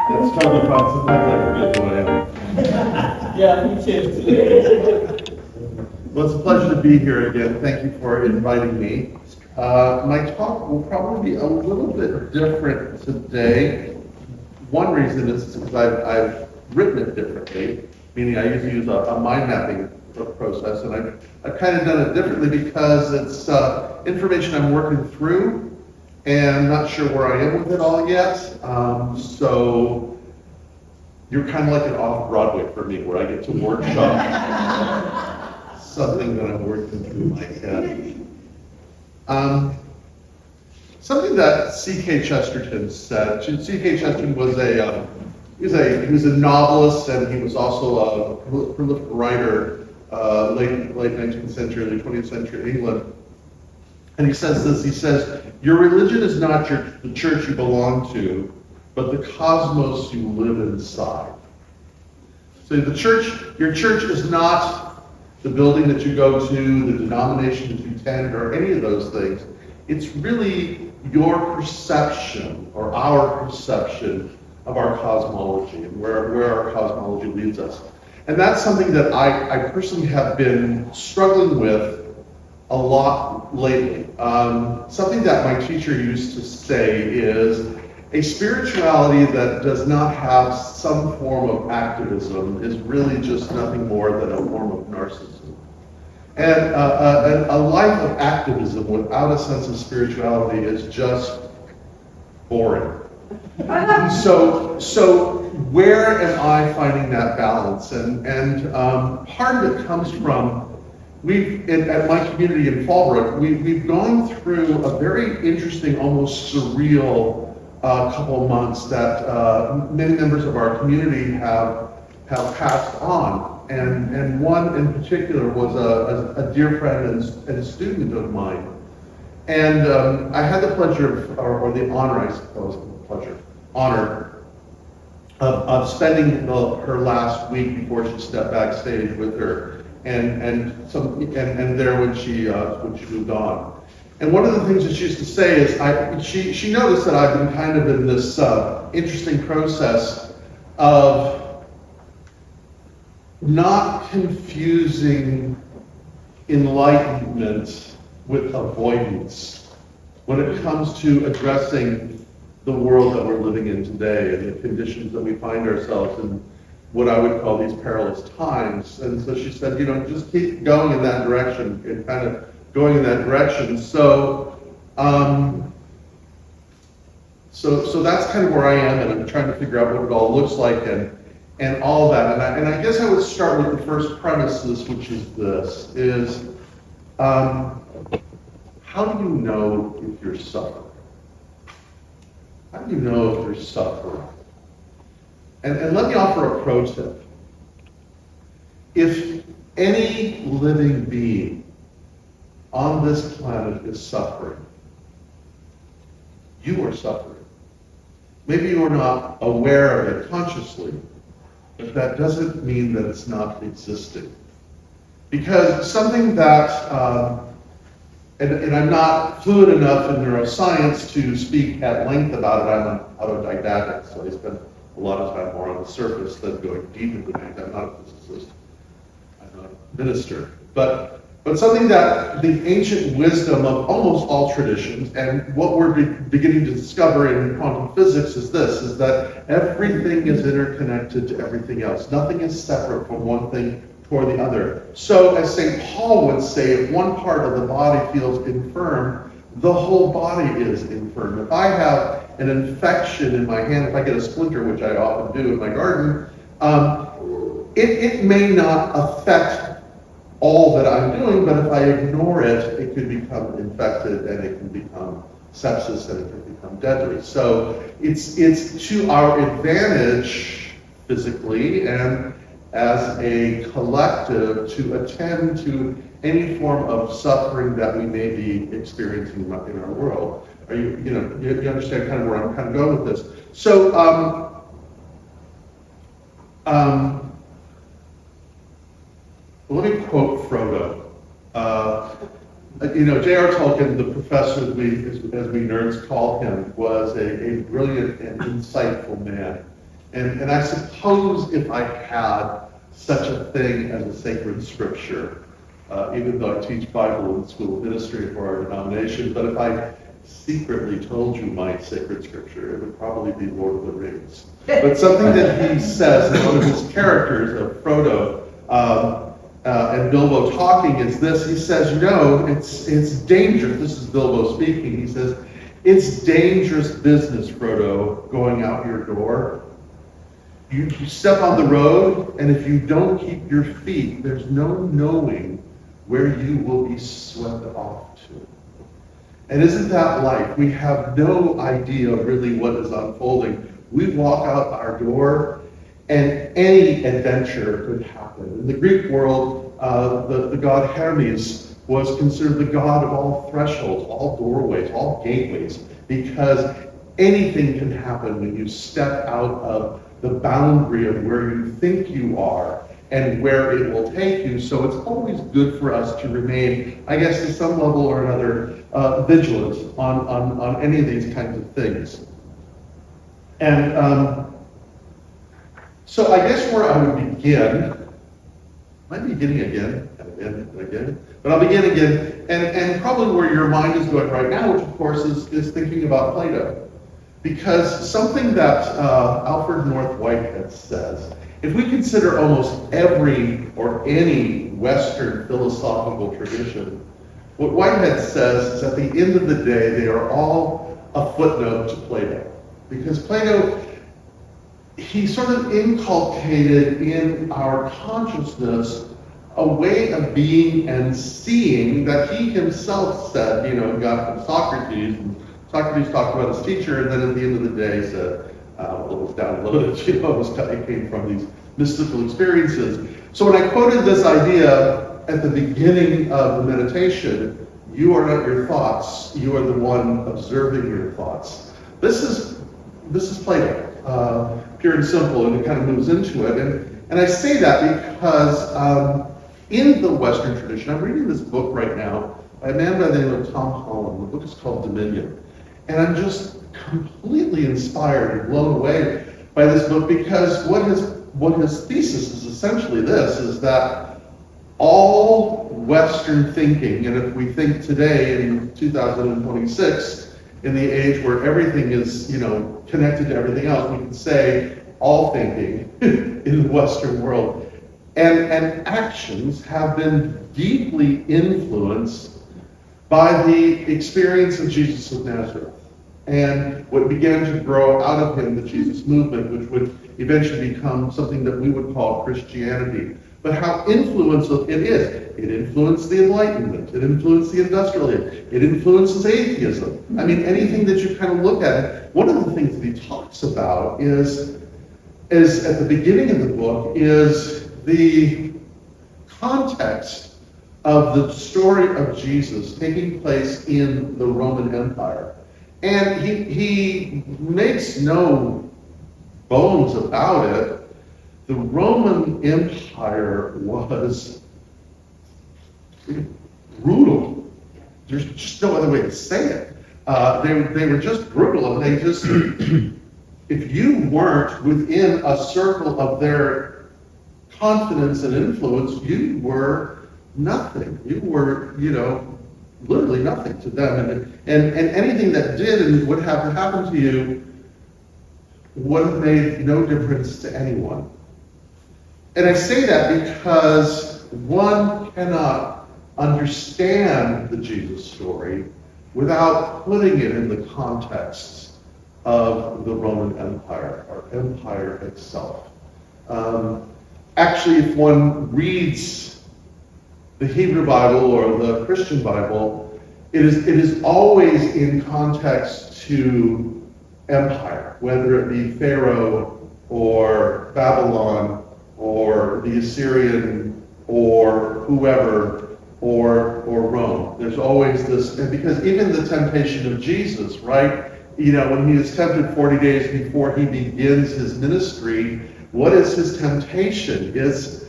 It's totally fun. Sometimes I forget who I am. Yeah, me too. Well, it's a pleasure to be here again. Thank you for inviting me. My talk will probably be a little bit different today. One reason is because I've written it differently, meaning I usually use a mind mapping process, and I've kind of done it differently because it's information I'm working through and not sure where I am with it all yet. So you're kind of like an off-Broadway for me, where I get to workshop something that I'm working through my head. Something that C.K. Chesterton said. C.K. Chesterton was he was a novelist, and he was also a prolific writer, late 19th century, early 20th century England. And he says this, he says, "Your religion is not the church you belong to, but the cosmos you live inside." So your church is not the building that you go to, the denomination that you attend, or any of those things. It's really your perception, or our perception, of our cosmology, and where our cosmology leads us. And that's something that I personally have been struggling with a lot lately. Something that my teacher used to say is, a spirituality that does not have some form of activism is really just nothing more than a form of narcissism. And a life of activism without a sense of spirituality is just boring. So where am I finding that balance? And part of it comes from, at my community in Fallbrook, we've gone through a very interesting, almost surreal couple of months that many members of our community have passed on. And one in particular was a dear friend and student of mine. And I had the pleasure or the honor, I suppose, honor of spending her last week before she stepped backstage with her, and there when she moved on. And one of the things that she used to say is, she noticed that I've been kind of in this interesting process of not confusing enlightenment with avoidance when it comes to addressing the world that we're living in today and the conditions that we find ourselves in, what I would call these perilous times. And so she said, just keep going in that direction, and kind of going in that direction. So that's kind of where I am, and I'm trying to figure out what it all looks like and all of that. And I guess I would start with the first premises, which is this, is how do you know if you're suffering? How do you know if you're suffering? And let me offer a pro tip. If any living being on this planet is suffering, you are suffering. Maybe you are not aware of it consciously, but that doesn't mean that it's not existing. Because something that, and I'm not fluent enough in neuroscience to speak at length about it. I'm an autodidact, so I spend a lot of time more on the surface than going deep into things. I'm not a physicist. I'm not a minister. But something that the ancient wisdom of almost all traditions, and what we're beginning to discover in quantum physics is this, is that everything is interconnected to everything else. Nothing is separate from one thing toward the other. So as St. Paul would say, if one part of the body feels infirm, the whole body is infirm. If I have an infection in my hand, if I get a splinter, which I often do in my garden, it may not affect all that I'm doing, but if I ignore it, it could become infected, and it can become sepsis, and it can become deadly. So it's to our advantage physically and as a collective to attend to any form of suffering that we may be experiencing in our world. You understand kind of where I'm kind of going with this. So let me quote Frodo. J.R. Tolkien, the professor as we nerds call him, was a brilliant and insightful man. And I suppose if I had such a thing as a sacred scripture, even though I teach Bible in the School of Ministry for our denomination, but if I secretly told you my sacred scripture, it would probably be Lord of the Rings. But something that he says, that one of his characters, of Frodo, and Bilbo talking is this. He says, it's dangerous. This is Bilbo speaking. He says, it's dangerous business, Frodo, going out your door. You step on the road, and if you don't keep your feet, there's no knowing where you will be swept off to. And isn't that life? We have no idea really what is unfolding. We walk out our door, and any adventure could happen. In the Greek world, the god Hermes was considered the god of all thresholds, all doorways, all gateways, because anything can happen when you step out of the boundary of where you think you are and where it will take you. So it's always good for us to remain, I guess, to some level or another, vigilant on any of these kinds of things. And so I guess where I would begin, am I beginning again and again? But I'll begin again, and probably where your mind is going right now, which of course is thinking about Plato. Because something that Alfred North Whitehead says, if we consider almost every or any Western philosophical tradition, what Whitehead says is at the end of the day, they are all a footnote to Plato. Because Plato, he sort of inculcated in our consciousness a way of being and seeing that he himself said, got from Socrates. And Socrates talked about his teacher, and then at the end of the day said, it was downloaded, it came from these mystical experiences. So when I quoted this idea at the beginning of the meditation, you are not your thoughts, you are the one observing your thoughts. This is Plato, pure and simple, and it kind of moves into it. And I say that because in the Western tradition, I'm reading this book right now by a man by the name of Tom Holland. The book is called Dominion. And I'm just completely inspired and blown away by this book, because what his thesis is essentially this, is that all Western thinking, and if we think today in 2026, in the age where everything is, connected to everything else, we can say all thinking in the Western world and actions have been deeply influenced by the experience of Jesus of Nazareth and what began to grow out of him, the Jesus movement, which would eventually become something that we would call Christianity. But how influential it is. It influenced the Enlightenment. It influenced the Industrial Age. It influences atheism. I mean, anything that you kind of look at. One of the things that he talks about is at the beginning of the book, is the context of the story of Jesus taking place in the Roman Empire. And he makes no bones about it. The Roman Empire was brutal. There's just no other way to say it. They were just brutal, and they just, if you weren't within a circle of their confidence and influence, you were nothing. You were, literally nothing to them. And anything that did and would have happened to you would have made no difference to anyone. And I say that because one cannot understand the Jesus story without putting it in the context of the Roman Empire, or empire itself. Actually, if one reads the Hebrew Bible or the Christian Bible, it is always in context to empire, whether it be Pharaoh or Babylon or the Assyrian or whoever or Rome. There's always this, and because even the temptation of Jesus, right? When he is tempted 40 days before he begins his ministry, what is his temptation? Is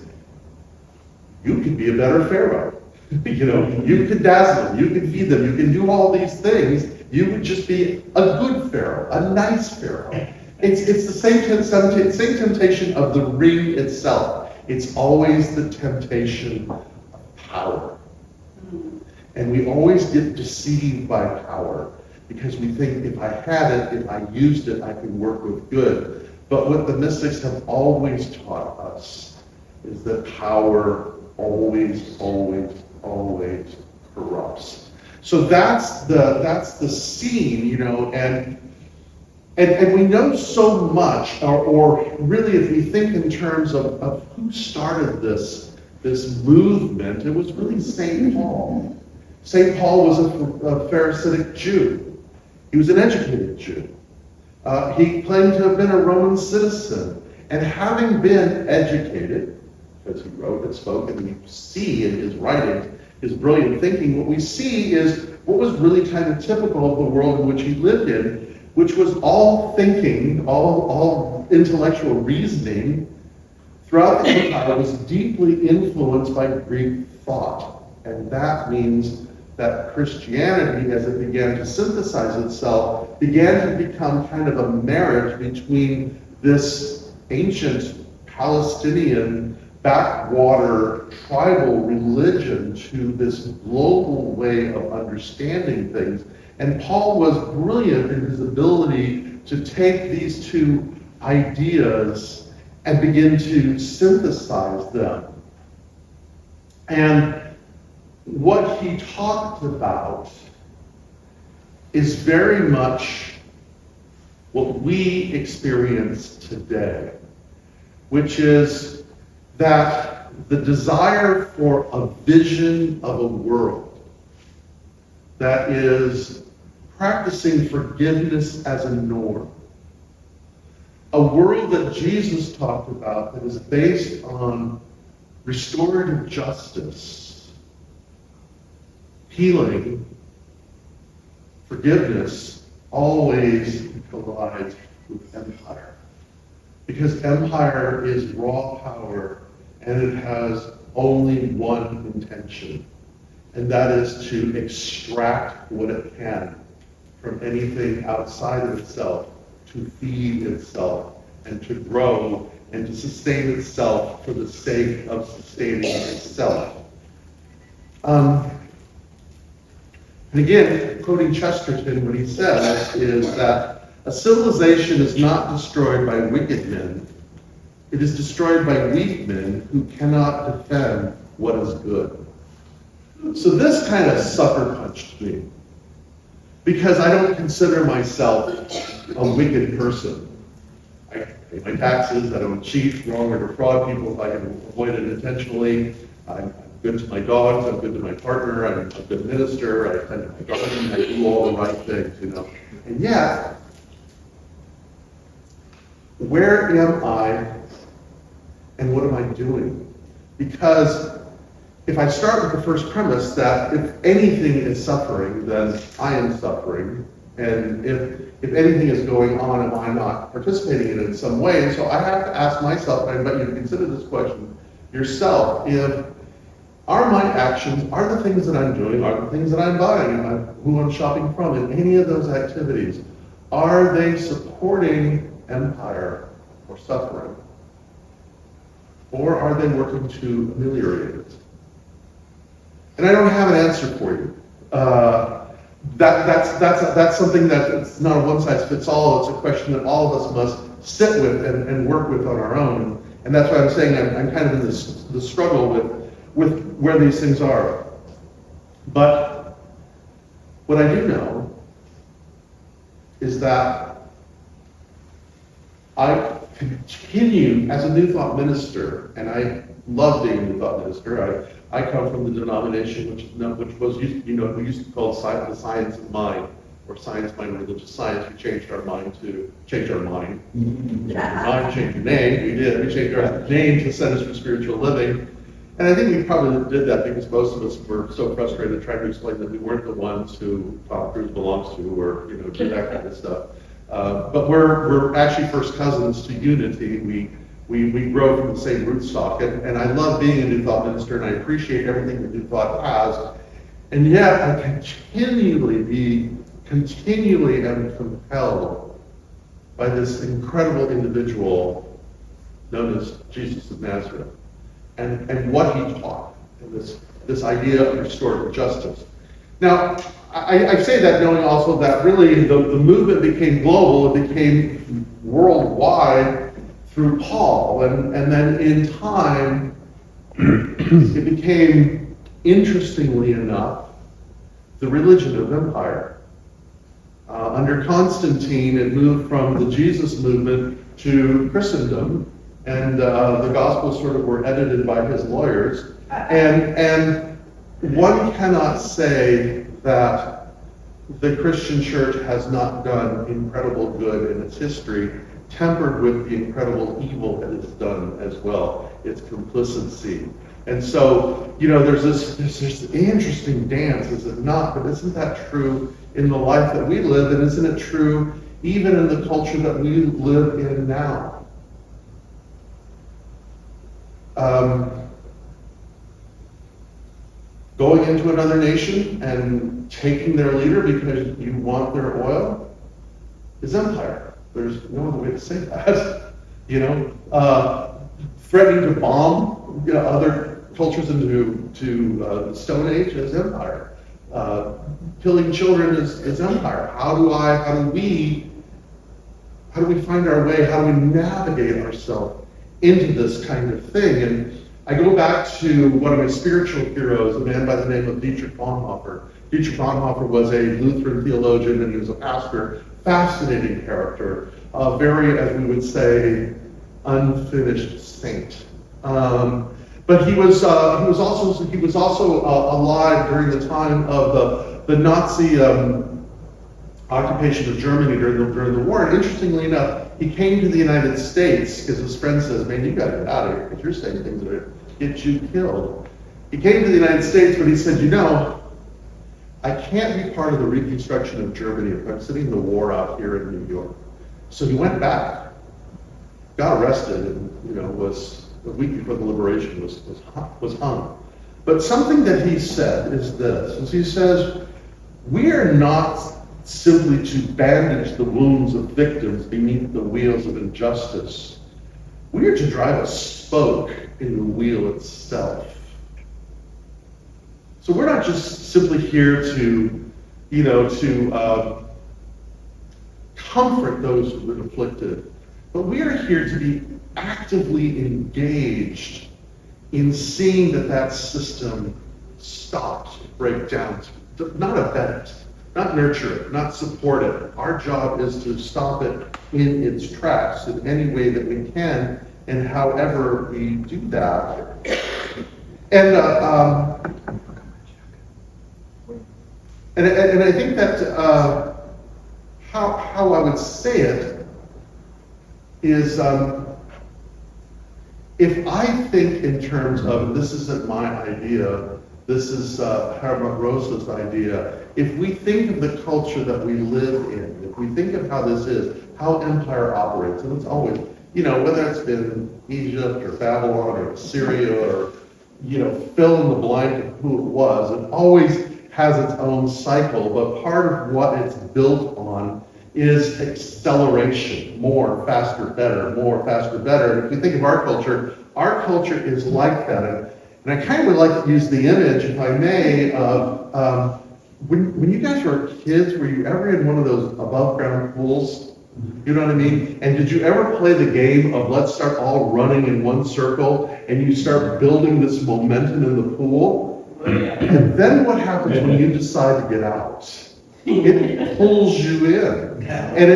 you could be a better Pharaoh. You could dazzle them, you can feed them, you can do all these things. You would just be a good Pharaoh, a nice Pharaoh. It's the same temptation of the ring itself. It's always the temptation of power. And we always get deceived by power because we think if I had it, if I used it, I could work with good. But what the mystics have always taught us is that power always, always, always corrupts. So that's the scene, and we know so much, or really if we think in terms of who started this movement, it was really St. Paul. St. Paul was a Pharisaic Jew. He was an educated Jew. He claimed to have been a Roman citizen. And having been educated, because he wrote and spoke, and we see in his writings, his brilliant thinking, what we see is what was really kind of typical of the world in which he lived in, which was all thinking, all intellectual reasoning throughout the empire was deeply influenced by Greek thought. And that means that Christianity, as it began to synthesize itself, began to become kind of a marriage between this ancient Palestinian backwater tribal religion to this global way of understanding things. And Paul was brilliant in his ability to take these two ideas and begin to synthesize them. And what he talked about is very much what we experience today, which is that the desire for a vision of a world that is practicing forgiveness as a norm, a world that Jesus talked about that is based on restorative justice, healing, forgiveness, always collides with empire. Because empire is raw power and it has only one intention, and that is to extract what it can from anything outside of itself, to feed itself and to grow and to sustain itself for the sake of sustaining itself. And again, quoting Chesterton, what he says is that a civilization is not destroyed by wicked men, it is destroyed by weak men who cannot defend what is good. So this kind of sucker punched me, because I don't consider myself a wicked person. I pay my taxes, I don't cheat, wrong, or defraud people if I can avoid it intentionally. I'm good to my dogs, I'm good to my partner, I'm a good minister, I tend to my garden, I do all the right things, And yet, where am I and what am I doing? Because if I start with the first premise that if anything is suffering, then I am suffering, and if anything is going on, am I not participating in it in some way? And so I have to ask myself, and I invite you to consider this question yourself, are my actions, are the things that I'm doing, are the things that I'm buying, who I'm shopping from, in any of those activities, are they supporting empire or suffering? Or are they working to ameliorate it? And I don't have an answer for you. That's something that it's not a one-size-fits-all. It's a question that all of us must sit with and work with on our own. And that's why I'm saying I'm kind of in the struggle with where these things are. But what I do know is that I continue as a New Thought minister, and I love being a New Thought minister. I come from the denomination which was we used to call the science of mind, or science, mind, religious science. We changed our mind to change our mind. Change your mind, change your name. We did. We changed our name to Centers for Spiritual Living. And I think we probably did that because most of us were so frustrated trying to explain that we weren't the ones who Tom Cruise belongs to, or do that kind of stuff. But we're actually first cousins to Unity. We grow from the same rootstock, and I love being a New Thought minister, and I appreciate everything that New Thought has, and yet I continually am compelled by this incredible individual known as Jesus of Nazareth, and what he taught, and this idea of restorative justice. Now, I say that knowing also that really the movement became global, it became worldwide through Paul, and then in time, it became, interestingly enough, the religion of empire. Under Constantine, it moved from the Jesus movement to Christendom, and the Gospels sort of were edited by his lawyers. And one cannot say that the Christian church has not done incredible good in its history, tempered with the incredible evil that it's done as well, its complicity. And so, there's this interesting dance, is it not? But isn't that true in the life that we live? And isn't it true even in the culture that we live in now? Going into another nation and taking their leader because you want their oil is empire. There's no other way to say that. Threatening to bomb other cultures into the Stone Age is empire. Killing children is empire. How do we find our way? How do we navigate ourselves into this kind of thing? And I go back to one of my spiritual heroes, a man by the name of Dietrich Bonhoeffer. Dietrich Bonhoeffer was a Lutheran theologian and he was a pastor. Fascinating character, very, as we would say, unfinished saint. But he was also alive during the time of the Nazi occupation of Germany during the war. And interestingly enough, he came to the United States because his friend says, "Man, you got to get out of here because you're saying things that are get you killed." He came to the United States, but he said, I can't be part of the reconstruction of Germany if I'm sitting the war out here in New York. So he went back, got arrested, and was a week before the liberation was hung. But something that he said is this: he says, we are not simply to bandage the wounds of victims beneath the wheels of injustice. We are to drive a spoke in the wheel itself. So we're not just simply here to comfort those who've been afflicted, but we are here to be actively engaged in seeing that system stops, break down, not abet it, not nurture it, not support it. Our job is to stop it in its tracks in any way that we can, and however we do that. And I think that how I would say it is, if I think in terms of, this isn't my idea, this is Hermann Rosa's idea, if we think of the culture that we live in, if we think of how this is, how empire operates, and it's always, whether it's been Egypt or Babylon or Syria or, fill in the blank of who it was, it always has its own cycle, but part of what it's built on is acceleration, more, faster, better, more, faster, better. And if we think of our culture is like that. And I kind of would like to use the image, if I may, of when you guys were kids, were you ever in one of those above ground pools? You know what I mean? And did you ever play the game of let's start all running in one circle and you start building this momentum in the pool? And then what happens when you decide to get out? It pulls you in. And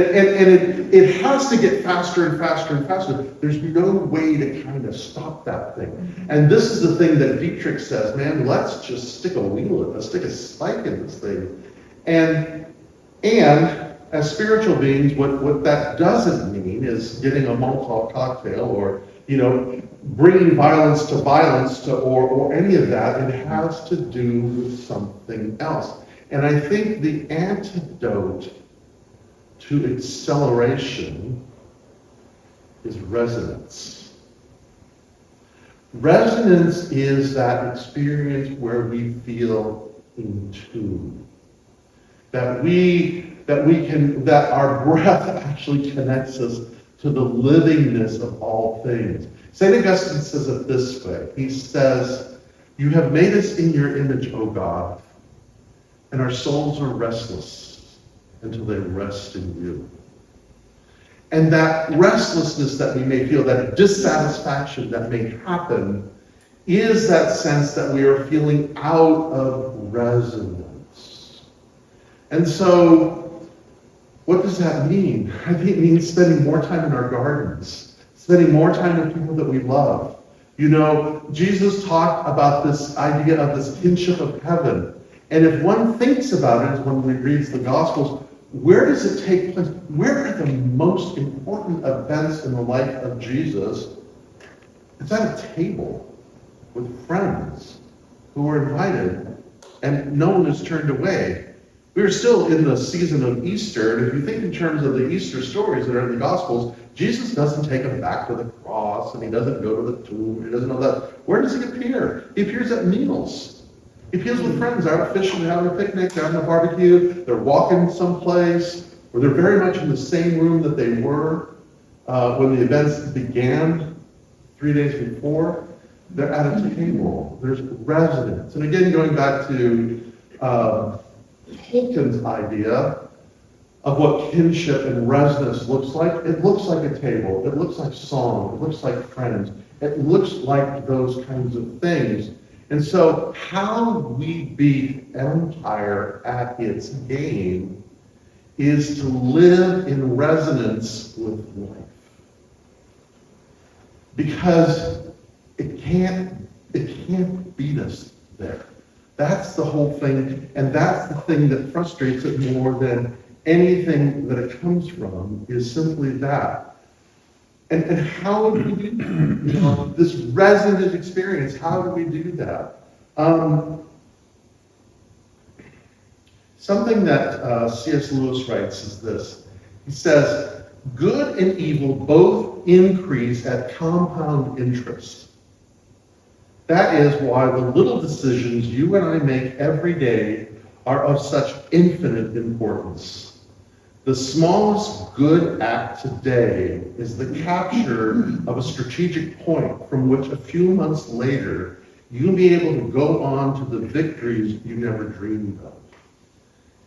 it has to get faster and faster and faster. There's no way to kind of stop that thing. And this is the thing that Dietrich says, man, let's just stick a wheel in it. Let's stick a spike in this thing. And as spiritual beings, what that doesn't mean is getting a Molotov cocktail or, bringing violence to violence or any of that. It has to do with something else. And I think the antidote to acceleration is resonance. Resonance is that experience where we feel in tune. That our breath actually connects us to the livingness of all things. St. Augustine says it this way. He says, "You have made us in your image, O God, and our souls are restless until they rest in you." And that restlessness that we may feel, that dissatisfaction that may happen, is that sense that we are feeling out of resonance. And so, what does that mean? I think it means spending more time in our gardens, spending more time with people that we love. You know, Jesus talked about this idea of this kinship of heaven. And if one thinks about it, when we read the Gospels, where does it take place? Where are the most important events in the life of Jesus? It's at a table with friends who were invited, and no one is turned away. We're still in the season of Easter, and if you think in terms of the Easter stories that are in the Gospels, Jesus doesn't take them back to the cross, and he doesn't go to the tomb, he doesn't know that. Where does he appear? He appears at meals. He appears with friends. They're out fishing, they're having a picnic, they're having a barbecue, they're walking someplace, or they're very much in the same room that they were when the events began 3 days before. They're at a table. There's resonance. And again, going back to Tolkien's idea of what kinship and resonance looks like, it looks like a table. It looks like song. It looks like friends. It looks like those kinds of things. And so how we beat empire at its game is to live in resonance with life. Because it can't beat us there. That's the whole thing, and that's the thing that frustrates it more than anything that it comes from, is simply that. And how do we do that? You know, this resonant experience, how do we do that? Something that C.S. Lewis writes is this. He says, "Good and evil both increase at compound interest. That is why the little decisions you and I make every day are of such infinite importance. The smallest good act today is the capture of a strategic point from which a few months later you'll be able to go on to the victories you never dreamed of."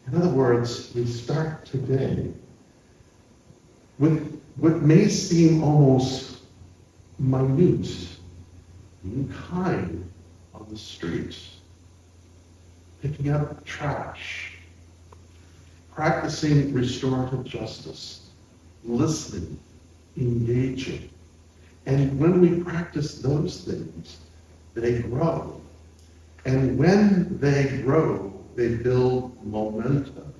In other words, we start today with what may seem almost minute, being kind on the street, picking up trash, practicing restorative justice, listening, engaging. And when we practice those things, they grow. And when they grow, they build momentum.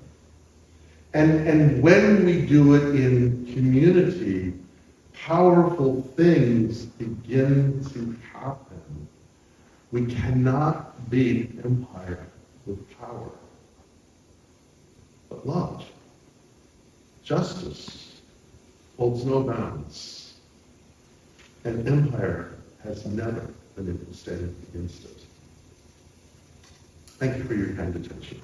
And when we do it in community, powerful things begin to happen. We cannot beat empire with power. But love, justice, holds no bounds. And empire has never been able to stand against it. Thank you for your kind attention.